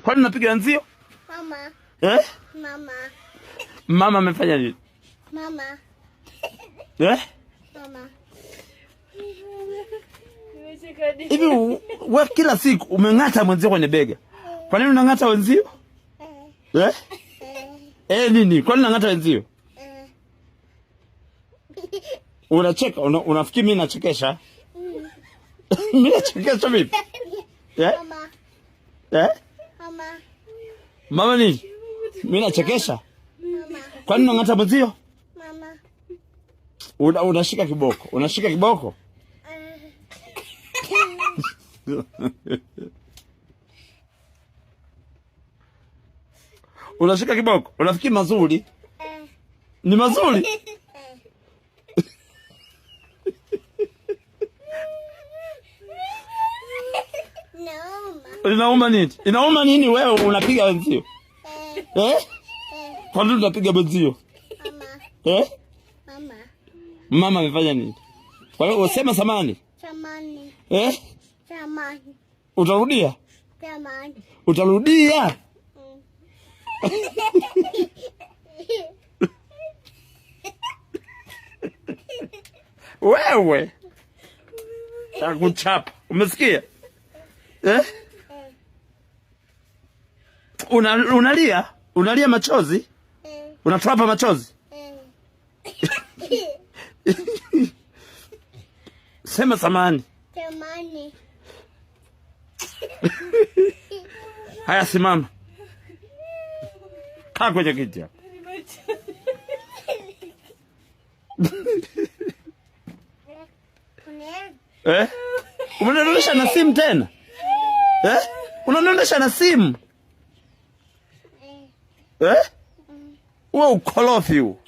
Kwani unapiga wenzio? Mama. Mama. Mama amefanya nini? Mama. Mama. Hivi wewe kila siku umeng'ata mwenzio kwenye bega. Kwa nini unang'ata wenzio? Nini? Kwa nini unang'ata wenzio? Unacheka, unafikiri mimi nachekesha? Mimi nachekesha vipi? Mama. Mama. Mama nini? Mimi nachekesha? Mama. Kwa nini unang'ata mwenzio? Mama. Unashika kiboko. Unashika kiboko? Unashika kiboko? Unafikiri mazuri? Ni mazuri? Inauma nini? Inauma nini wewe unapiga wenzio? Kwa nini unapiga wenzio? Mama. Mama. Mama amefanya nini? Kwa hiyo usema samani. Samani. Samani. Utarudia? Samani. Utarudia? Wewe. Takuchapa. Umesikia? Unalia? Unalia machozi? Unatoa machozi? Sema samani. Samani. Haya, simama. Kaa kwenye kiti hapo. Unaniondosha na simu tena? Unaniondosha na simu? Wewe ukorofi huu.